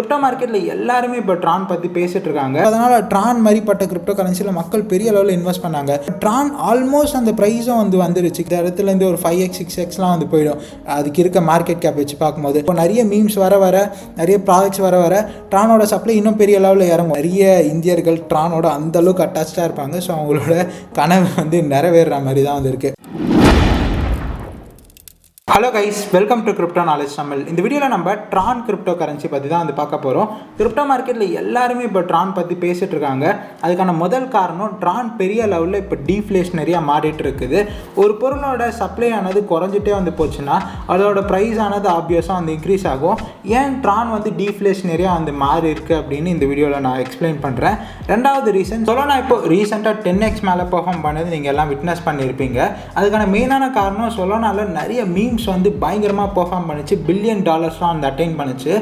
Crypto மார்க்கெட்டில் எல்லாருமே இப்போ ட்ரான் பற்றி பேசிட்டு இருக்காங்க. அதனால் ட்ரான் மாதிரிப்பட்ட கிரிப்டோ கரன்சியில் மக்கள் பெரிய அளவில் இன்வெஸ்ட் பண்ணாங்க. ட்ரான் ஆல்மோஸ்ட் அந்த ப்ரைஸும் வந்துருச்சு. இந்த இடத்துலேருந்து ஒரு 5x 6xலாம் போயிடும். அதுக்கு இருக்க மார்க்கெட் கேப் வச்சு பார்க்கும்போது இப்போ நிறைய மீம்ஸ் வர நிறைய ப்ராடக்ட்ஸ் வர ட்ரானோட சப்ளை இன்னும் பெரிய லெவலில் இறங்கும். நிறைய இந்தியர்கள் ட்ரானோட அந்தளவுக்கு அட்டாச்சாக இருப்பாங்க. ஸோ அவங்களோட கனவு நிறைவேறுற மாதிரி தான் இருக்குது. Hello guys, welcome to crypto knowledge Tamil. இந்த வீடியோவில் நம்ம ட்ரான் கிரிப்டோ கரன்சி பற்றி தான் பார்க்க போகிறோம். கிரிப்டோ மார்க்கெட்டில் எல்லாருமே இப்போ ட்ரான் பற்றி பேசிகிட்டு இருக்காங்க. அதுக்கான முதல் காரணம் ட்ரான் பெரிய லெவலில் இப்போ டீஃப்ளேஷனரியாக மாறிட்டு இருக்குது. ஒரு பொருளோட சப்ளை ஆனது குறைஞ்சிட்டே போச்சுன்னா அதோட ப்ரைஸ் ஆனது ஆப்வியஸாக இன்க்ரீஸ் ஆகும். ஏன் ட்ரான் டீஃப்ளேஷனரியாக மாறி இருக்குது அப்படின்னு இந்த வீடியோவில் நான் எக்ஸ்பிளைன் பண்ணுறேன். ரெண்டாவது ரீசன் சொல்லனா, இப்போ ரீசெண்டாக 10x மேலே பெர்ஃபார்ம் பண்ணது நீங்கள் எல்லாம் விட்னஸ் பண்ணியிருப்பீங்க. அதுக்கான மெயினான காரணம் சொல்லனால நிறைய மீம்ஸ் பயங்கரமாக பெர்ஃபார்ம் பண்ணிச்சு. $1 பில்லியன் அட்டைன் பண்ணிச்சு.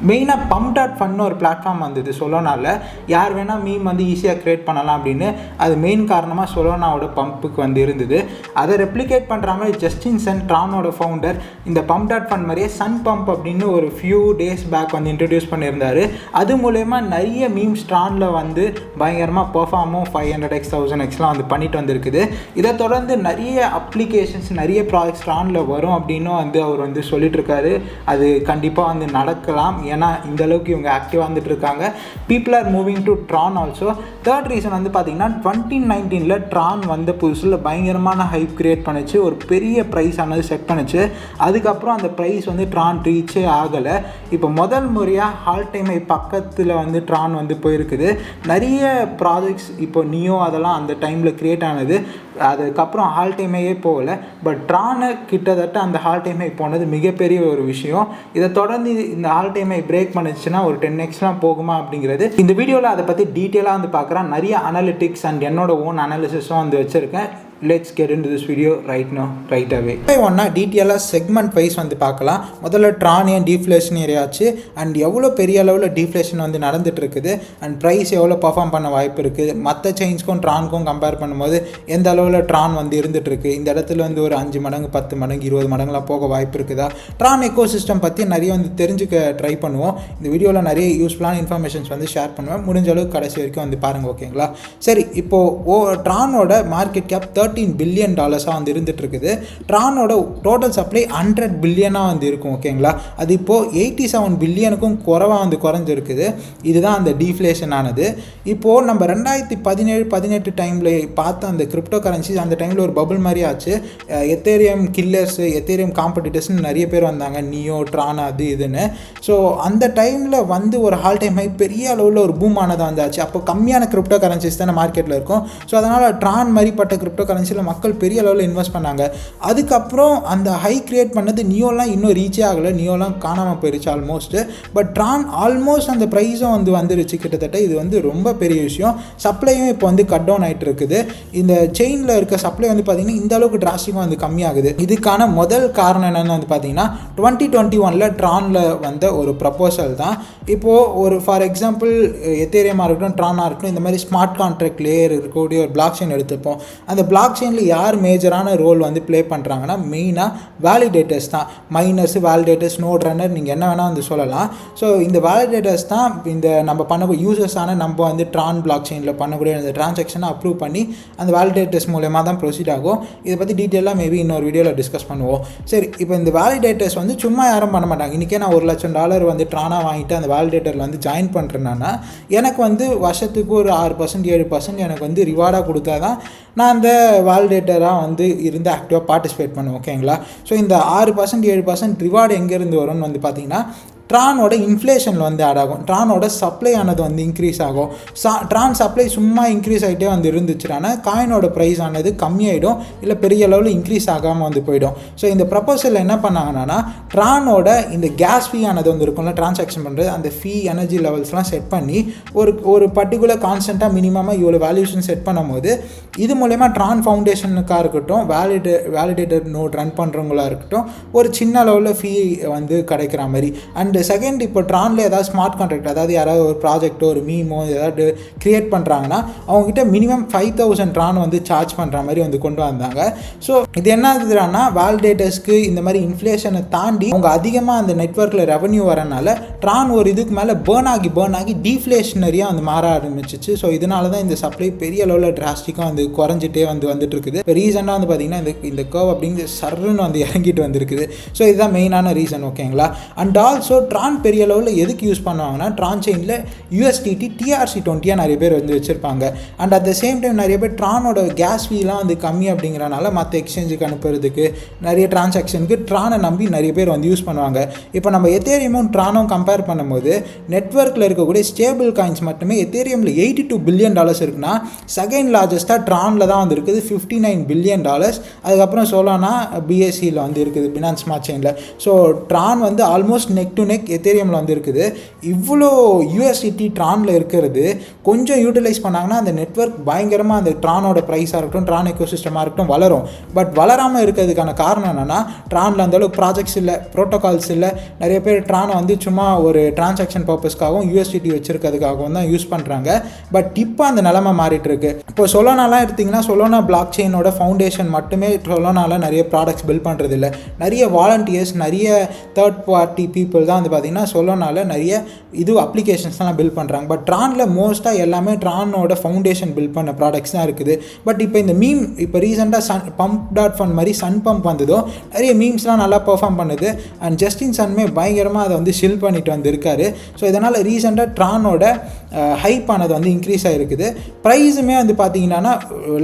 மெயினாக pump.fun ஒரு பிளாட்ஃபார்ம் வந்தது சொலோனாவில். யார் வேணால் மீம் ஈஸியாக க்ரியேட் பண்ணலாம் அப்படின்னு. அது மெயின் காரணமாக சொலோனாவோட பம்புக்கு இருந்தது. அதை ரெப்ளிகேட் பண்ணுற மாதிரி ஜஸ்டின் சென், ட்ரானோட ஃபவுண்டர், இந்த pump.fun மாதிரியே சன் பம்ப் அப்படின்னு ஒரு ஃபியூ டேஸ் பேக் இன்ட்ரடியூஸ் பண்ணியிருந்தார். அது மூலயமா நிறைய மீம்ஸ் ட்ரானில் பயங்கரமாக பெர்ஃபார்மும் 500x 1000xலாம் பண்ணிட்டு வந்திருக்குது. இதை தொடர்ந்து நிறைய அப்ளிகேஷன்ஸ், நிறைய ப்ராடக்ட்ஸ் ட்ரானில் வரும் அப்படின்னும் அவர் சொல்லிட்டு இருக்காரு. அது கண்டிப்பாக நடக்கலாம். ஏன்னா இந்த அளவுக்கு இவங்க ஆக்டிவாக இருக்காங்க. People are moving to Tron also. Third reason பார்த்தீங்கன்னா 2019 ட்ரான் புதுசில் பயங்கரமான ஹைப் கிரியேட் பண்ணிச்சு. ஒரு பெரிய ப்ரைஸ் ஆனது செட் பண்ணிச்சு. அதுக்கப்புறம் அந்த ப்ரைஸ் ட்ரான் ரீச்சே ஆகலை. இப்போ முதல் முறையாக ஹால் டைம் பக்கத்தில் ட்ரான் போயிருக்குது. நிறைய ப்ராஜெக்ட்ஸ் இப்போ நியோ அதெல்லாம் அந்த டைமில் கிரியேட் ஆனது. அதுக்கப்புறம் ஹால் டைமையே போகலை. பட் ட்ரானை கிட்டத்தட்ட அந்த ஹால் டைமை போனது மிகப்பெரிய ஒரு விஷயம். இதை தொடர்ந்து இந்த ஹால் டைமை பிரேக் பண்ணிச்சுன்னா ஒரு 10xலாம் போகுமா அப்படிங்கிறது இந்த வீடியோவில் அதை பற்றி டீட்டெயிலாக பார்க்குறேன். நிறைய அனாலிட்டிக்ஸ் அண்ட் என்னோட ஓன் அனாலிசிஸும் வச்சுருக்கேன். Let's get into this video right now, right away. ஒன்றா டீட்டெயிலாக செக்மெண்ட் வைஸ் பார்க்கலாம். முதல்ல ட்ரான் ஏன் டீஃப்ளேஷனரி ஆச்சு அண்ட் எவ்வளோ பெரிய அளவில் டீஃப்ளேஷன் நடந்துட்டு இருக்குது அண்ட் ப்ரைஸ் எவ்வளோ பர்ஃபார்ம் பண்ண வாய்ப்பு இருக்குது. மற்ற செயின்ஸ்க்கும் ட்ரான்க்கும் கம்பேர் பண்ணும்போது எந்த அளவில் ட்ரான் இருந்துகிட்ருக்கு. இந்த இடத்துல ஒரு 5 மடங்கு 10 மடங்கு 20 மடங்குலாம் போக வாய்ப்பு இருக்குதா. ட்ரான் எக்கோ சிஸ்டம் பற்றி நிறைய தெரிஞ்சுக்க ட்ரை பண்ணுவோம். இந்த வீடியோவில் நிறைய யூஸ்ஃபுல்லான இன்ஃபர்மேஷன்ஸ் ஷேர் பண்ணுவேன். முடிஞ்ச அளவுக்கு கடைசி வரைக்கும் பாருங்கள், ஓகேங்களா. சரி, இப்போது ட்ரானோட மார்க்கெட் கேப் $13 பில்லியன் இருந்துட்டு இருக்குது. ட்ரானோட டோட்டல் சப்ளை 100 பில்லியனாக இருக்கும், ஓகேங்களா. அது இப்போது 87 பில்லியனுக்கும் குறைஞ்சிருக்குது. இதுதான் அந்த டீஃப்ளேஷன் ஆனது. இப்போது நம்ம 2017-18 டைமில் பார்த்த அந்த கிரிப்டோ கரன்சிஸ் அந்த டைமில் ஒரு பபுள் மாதிரி ஆச்சு. எத்தேரியம் கில்லர்ஸ், எத்தேரியம் காம்படிட்டர்ஸ்னு நிறைய பேர் வந்தாங்க. நியோ, ட்ரான், அது இதுன்னு. ஸோ அந்த டைமில் ஒரு ஹால் டைம் பெரிய அளவில் ஒரு பூம் ஆனதாக வந்தாச்சு. அப்போ கம்மியான கிரிப்டோ கரன்சிஸ் தானே மார்க்கெட்டில் இருக்கும். ஸோ அதனால் ட்ரான் மாதிரிப்பட்ட கிரிப்டோ கரன்சியில் மக்கள் பெரிய அளவில் இன்வெஸ்ட் பண்ணாங்க. அதுக்கப்புறம் அந்த ஹை கிரியேட் பண்ணது நியோலாம் இன்னும் ரீச்சே ஆகலை. நியோலாம் காணாமல் போயிருச்சு ஆல்மோஸ்ட். பட் ட்ரான் ஆல்மோஸ்ட் அந்த ப்ரைஸும் வந்துருச்சு கிட்டத்தட்ட. இது ரொம்ப பெரிய விஷயம். சப்ளையும் இப்போ கட் டவுன் ஆகிட்டு இருக்குது. இந்த செயினில் இருக்க சப்ளை பார்த்தீங்கன்னா இந்த அளவுக்கு டிராஸ்டிக்காக கம்மியாகுது. இதுக்கான முதல் காரணம் என்னென்னு பார்த்தீங்கன்னா 2021 ட்ரானில் ஒரு ப்ரப்போசல் தான். இப்போது ஒரு ஃபார் எக்ஸாம்பிள் எத்தேரியமாக இருக்கட்டும், ட்ரானாக இருக்கட்டும், இந்த மாதிரி ஸ்மார்ட் கான்ட்ராக்ட் லேயர் இருக்கக்கூடிய ஒரு பிளாக் செயின் எடுத்துப்போம். அந்த பிளாக் செயினில் யார் மேஜரான ரோல் ப்ளே பண்ணுறாங்கன்னா மெயினாக வேலிடேட்டர்ஸ் தான். மைனர்ஸ், வேலிடேட்டர்ஸ், நோட் ரன்னர், நீங்கள் என்ன வேணால் சொல்லலாம். ஸோ இந்த வேலிடேட்டர்ஸ் தான் இந்த நம்ம பண்ண யூசர்ஸான நம்ம ட்ரான் பிளாக் செயினில் பண்ணக்கூடிய அந்த டிரான்சாக்ஷனை அப்ரூவ் பண்ணி அந்த வேலிடேட்டர்ஸ் மூலமாக தான் ப்ரொசீட் ஆகும். இதை பற்றி டீட்டெயிலாக மேபி இன்னொரு வீடியோவில் டிஸ்கஸ் பண்ணுவோம். சரி, இப்போ இந்த வேலிடேட்டர்ஸ் சும்மா யாரும் பண்ண மாட்டாங்க. இன்றைக்கே நான் $1 லட்சம் ட்ரானாக வாங்கிட்டு அந்த வேலிடேட்டரில் ஜாயின் பண்ணுறேன்னா எனக்கு வருஷத்துக்கு ஒரு 6% 7% எனக்கு ரிவார்டாக கொடுத்தா தான் நான் அந்த வேலிடேட்டராக இருந்து ஆக்டிவாக பார்ட்டிசிபேட் பண்ணுவேன், ஓகேங்களா. ஸோ இந்த 6% 7% ரிவார்டு எங்கேருந்து வரும்னு பார்த்தீங்கன்னா ட்ரானோட இன்ஃப்ளேஷனில் ஆட் ஆகும். ட்ரானோட சப்ளை ஆனது இன்க்ரீஸ் ஆகும். ட்ரான் சப்ளை சும்மா இன்க்ரீஸ் ஆகிட்டே இருந்துச்சுன்னா காயினோட ப்ரைஸ் ஆனது கம்மியாயிடும், இல்லை பெரிய அளவில் இன்க்ரீஸ் ஆகாமல் போயிடும். ஸோ இந்த ப்ரப்போசலில் என்ன பண்ணாங்கன்னா ட்ரானோட இந்த கேஸ் ஃபீ ஆனது இருக்கும்ல, டிரான்சாக்ஷன் பண்ணுறது, அந்த ஃபீ எனர்ஜி லெவல்ஸ்லாம் செட் பண்ணி ஒரு பர்டிகுலர் கான்ஸ்டண்ட்டாக மினிமமாக இவ்வளோ வேல்யூஷன் செட் பண்ணும்போது இது மூலயமா ட்ரான் ஃபவுண்டேஷனுக்காக இருக்கட்டும், வேலிடேட்டர் நோட் ரன் பண்ணுறவங்களா இருக்கட்டும், ஒரு சின்ன லெவலில் ஃபீ கிடைக்கிற மாதிரி. அண்ட் அண்ட் செகண்ட் இப்போ ட்ரானில் ஏதாவது ஸ்மார்ட் கான்ட்ராக்ட், அதாவது யாராவது ஒரு ப்ராஜெக்டோ ஒரு மீமோ ஏதாவது க்ரியேட் பண்ணுறாங்கன்னா அவங்ககிட்ட மினிமம் 5000 ட்ரான் வந்து சார்ஜ் பண்ணுற மாதிரி வந்து கொண்டு வந்தாங்க. ஸோ இது என்ன ஆகுதுன்னா வேலிடேட்டர்ஸ்க்கு இந்த மாதிரி இன்ஃப்ளேஷனை தாண்டி அவங்க அதிகமாக அந்த நெட்வொர்க்கில் ரெவன்யூ வரனால ட்ரான் ஒரு இதுக்கு மேலே பேர்ன் ஆகி டீஃப்ளேஷனரியாக வந்து மாற ஆரம்பிச்சிச்சு. ஸோ இதனால தான் இந்த சப்ளை பெரிய அளவில் டிராஸ்டிக்காக வந்து குறைஞ்சிட்டே வந்துட்டு இருக்குது. இப்போ ரீசெண்டாக வந்து பார்த்திங்கன்னா இந்த கர்வ் அப்படிங்கிற சர்ன்னு வந்து இறங்கிட்டு வந்துருக்குது. ஸோ இதுதான் மெயினான ரீசன். ஓகேங்களா. அண்ட் ஆல்சோ ட்ரான் பெரிய அளவில் எதுக்கு யூஸ் பண்ணுவாங்கன்னா ட்ரான் செயினில் யூஎஸ்டிடி TRC20 நிறைய பேர் வந்து வச்சுருப்பாங்க. And at the same time நிறைய பேர் ட்ரானோட கேஸ் ஃபீலாம் வந்து கம்மி அப்படிங்கிறனால மற்ற எக்ஸ்சேஞ்சுக்கு அனுப்புறதுக்கு நிறைய டிரான்சாக்ஷனுக்கு ட்ரானை நம்பி நிறைய பேர் வந்து யூஸ் பண்ணுவாங்க. இப்போ நம்ம எத்தேரியமும் ட்ரானும் கம்பேர் பண்ணும்போது நெட்வொர்க்கில் இருக்கக்கூடிய ஸ்டேபிள் காயின்ஸ் மட்டுமே எத்தேரியமில் $82 பில்லியன் இருக்குன்னா செகண்ட் லார்ஜஸ்ட்டாக ட்ரானில் தான் வந்து இருக்குது $59 பில்லியன். அதுக்கப்புறம் சோலானா BSCயில் வந்து இருக்குது, பினான்ஸ் ஸ்மார்ட் செயினில். ஸோ ட்ரான் வந்து ஆல்மோஸ்ட் நெக் டு நெக் எத்தேரியமில் வந்து இருக்குது. இவ்வளோ USDT ட்ரானில் இருக்கிறது கொஞ்சம் யூட்டிலைஸ் பண்ணாங்கன்னா அந்த நெட்வொர்க் பயங்கரமாக அந்த ட்ரானோட ப்ரைஸாக இருக்கட்டும், ட்ரான் எக்கோசிஸ்டமாக இருக்கட்டும் வளரும். பட் வளராமல் இருக்கிறதுக்கான காரணம் என்னென்னா ட்ரானில் அந்தளவுக்கு ப்ராஜெக்ட்ஸ் இல்லை, ப்ரோட்டோகால்ஸ் இல்லை. நிறைய பேர் ட்ரானை வந்து சும்மா ஒரு டிரான்சாக்ஷன் பர்பஸ்க்காகவும் USDT வச்சுருக்கிறதுக்காகவும் தான் யூஸ் பண்ணுறாங்க. பட் இப்போ அந்த நிலைமை மாறிட்டு இருக்கு. இப்போ சொலோனாலாம் எடுத்திங்கன்னா சொலோனா பிளாக் செயினோட ஃபவுண்டேஷன் மட்டுமே சொலோனால நிறைய ப்ராடக்ட்ஸ் பில்ட் பண்ணுறது இல்லை. நிறைய வாலண்டியர்ஸ், நிறைய தேர்ட் பார்ட்டி பீப்புள் தான் வந்து பார்த்திங்கன்னா சொலோனால நிறைய அப்ளிகேஷன்ஸ்லாம் பில்ட் பண்ணுறாங்க. பட் ட்ரானில் மோஸ்ட்டாக எல்லாமே ட்ரானோட ஃபவுண்டேஷன் பில்ட் பண்ண ப்ராடக்ட்ஸ் தான் இருக்குது. பட் இப்போ இந்த மீம் இப்போ ரீசெண்டாக pump.fun மாதிரி சன் பம்ப் வந்ததோ நிறைய மீம்ஸ்லாம் நல்லா பெர்ஃபார்ம் பண்ணுது. அண்ட் ஜஸ்டின் சன்மே பயங்கரமாக அதை வந்து ஷில் பண்ணிட்டு வந்திருக்காரு. ஸோ இதனால் ரீசெண்டாக ட்ரானோட ஹைப் ஆனது வந்து இன்க்ரீஸ் ஆகிருக்குது. ப்ரைஸுமே வந்து பார்த்தீங்கன்னா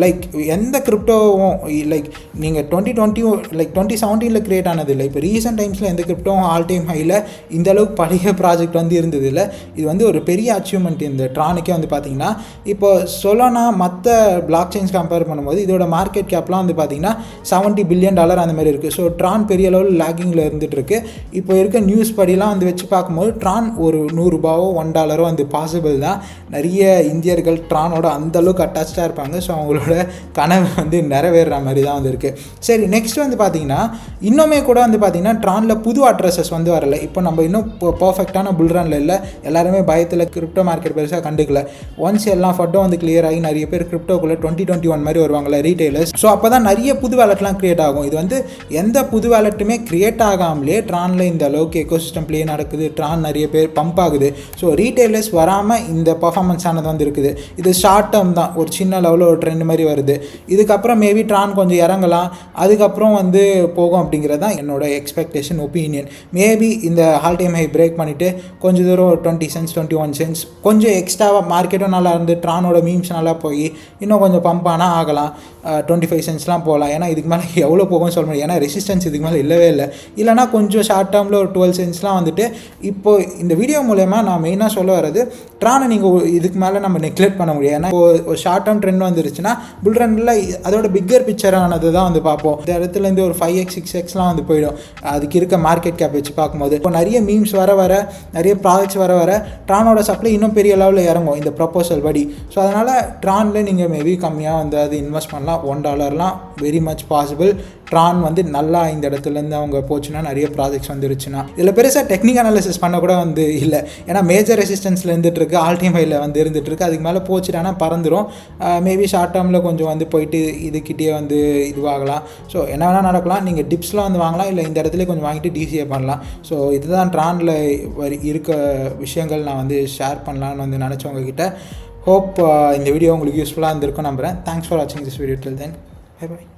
லைக் எந்த கிரிப்டோவும் லைக் நீங்கள் 2017 கிரியேட் ஆனது இல்லை. இப்போ ரீசெண்ட் டைம்ஸில் எந்த கிரிப்டோவும் ஆல் டைம் ஹையில் இந்தளவுக்கு பழைய ப்ராஜெக்ட் வந்து இருந்தது இல்லை. இது வந்து ஒரு பெரிய அச்சீவ்மெண்ட் இந்த ட்ரானுக்கே வந்து பார்த்தீங்கன்னா. இப்போ சொலோனா மற்ற பிளாக் செயின்ஸ் கம்பேர் பண்ணும்போது இதோட மார்க்கெட் கேப்லாம் வந்து பார்த்தீங்கன்னா $70 பில்லியன் அந்த மாதிரி இருக்குது. ஸோ ட்ரான் பெரிய அளவில் லேக்கிங்கில் இருந்துகிட்ருக்கு. இப்போ இருக்க நியூஸ் படிலாம் வந்து வச்சு பார்க்கும்போது ட்ரான் ஒரு $100 $1 வந்து பாசிபிள் தான். நிறைய இந்தியர்கள் ட்ரானோட அந்தளவுக்கு அட்டாச்சாக இருப்பாங்க. ஸோ அவங்களோட கனவு வந்து நிறைவேறுற மாதிரி தான் வந்து இருக்குது. சரி, நெக்ஸ்ட் வந்து பார்த்திங்கன்னா இன்னுமே கூட வந்து பார்த்திங்கன்னா ட்ரானில் புது அட்ரஸஸ் வந்து வரலை. இப்போ நம்ம இன்னும் பர்ஃபெக்டான புல்ரனில் இல்லை. எல்லாருமே பயத்தில் கிரிப்டோ மார்க்கெட் பெருசாக கண்டுக்கல. ஒன்ஸ் எல்லாம் ஃபட்டோ வந்து கிளியர் ஆகி நிறைய பேர் கிரிப்டோக்குள்ளே 2021 மாதிரி வருவாங்கள்ல ரீட்டைலர்ஸ். ஸோ அப்போ தான் நிறைய புது வேலட்லாம் க்ரியேட் ஆகும். இது வந்து எந்த புது வேலட்டுமே க்ரியேட் ஆகாமலே ட்ரானில் இந்த அளவுக்கு எக்கோசிஸ்டம் ப்ளே நடக்குது. ட்ரான் நிறைய பேர் பம்ப் ஆகுது. ஸோ ரீட்டைலர்ஸ் வராமல் இந்த பர்ஃபார்மன்ஸ் ஆனது வந்து இருக்குது. இது ஷார்ட் டேர்ம் தான், ஒரு சின்ன லெவலில் ஒரு ட்ரெண்ட் மாதிரி வருது. இதுக்கப்புறம் மேபி ட்ரான் கொஞ்சம் இறங்கலாம், அதுக்கப்புறம் வந்து போகும் அப்படிங்கிறது தான் என்னோட எக்ஸ்பெக்டேஷன், ஒப்பீனியன். மேபி இந்த ஆல் டைம் ஹை பிரேக் பண்ணிவிட்டு கொஞ்சம் தூரம் 20 cents 21 cents கொஞ்சம் எக்ஸ்ட்ராவாக மார்க்கெட்டும் நல்லா இருந்து ட்ரானோட மீம்ஸ் நல்லா போய் இன்னும் கொஞ்சம் பம்ப் ஆனால் ஆகலாம். 25 centsலாம் போகலாம். ஏன்னா இதுக்கு மேலே எவ்வளோ போகும்னு சொல்ல முடியும். ஏன்னா ரெசிஸ்டன்ஸ் இதுக்கு மேலே இல்லவே இல்லை. இல்லைனா கொஞ்சம் ஷார்ட் டேர்மில் ஒரு 12 centsலாம் வந்துட்டு இப்போது இந்த வீடியோ மூலயமா நான் மெயினாக சொல்ல வர்றது ட்ரானை நீங்கள் இதுக்கு மேலே நம்ம நெக்லெக்ட் பண்ண முடியாது. ஏன்னா ஒரு ஷார்ட் டேர்ம் ட்ரெண்ட் வந்துருச்சுன்னா புல் ரன்னில் அதோட பிக்கர் பிக்சரானது தான் வந்து பார்ப்போம். இந்த இடத்துலேருந்து ஒரு 5x 6xலாம் வந்து போயிடும் அதுக்கு இருக்க மார்க்கெட் கேப் வச்சு பார்க்கும்போது. இப்போ நிறைய மீம்ஸ் வர நிறைய ப்ராடக்ட்ஸ் வர ட்ரானோட சப்ளை இன்னும் பெரிய லெவலில் இறங்கும் இந்த ப்ரொப்போசல் படி. ஸோ அதனால் ட்ரானில் நீங்கள் மேபி கம்மியாக வந்து அது இன்வெஸ்ட் பண்ணலாம். $1 வெரி மச் பாசிபிள். ட்ரான் வந்து நல்லா இந்த இடத்துலேருந்து அவங்க போச்சுன்னா நிறைய ப்ராஜெக்ட்ஸ் வந்துருச்சுன்னா இதில் பெருசாக டெக்னிக் அனாலிசிஸ் பண்ண கூட வந்து இல்லை. ஏன்னா மேஜர் ரெசிஸ்டன்ஸில் இருந்துகிட்ருக்கு, ஆல் டைம் ஹையில் வந்து இருந்துகிட்ருக்கு. அதுக்கு மேலே போச்சுட்டானா பறந்துடும். மேபி ஷார்ட் டேர்மில் கொஞ்சம் வந்து போயிட்டு இதுக்கிட்டே வந்து இதுவாகலாம். ஸோ என்ன வேணால் நடக்கலாம். நீங்கள் டிப்ஸ்லாம் வந்து வாங்கலாம், இல்லை இந்த இடத்துல கொஞ்சம் வாங்கிட்டு DCA பண்ணலாம். ஸோ இதுதான் ட்ரானில் இருக்க விஷயங்கள் நான் வந்து ஷேர் பண்ணலான்னு வந்து நினச்சவங்க கிட்ட. ஹோப் இந்த வீடியோ உங்களுக்கு யூஸ்ஃபுல்லாக இருந்திருக்கும் நம்புகிறேன். தேங்க்ஸ் ஃபார் வாட்சிங் this video. Till then bye by.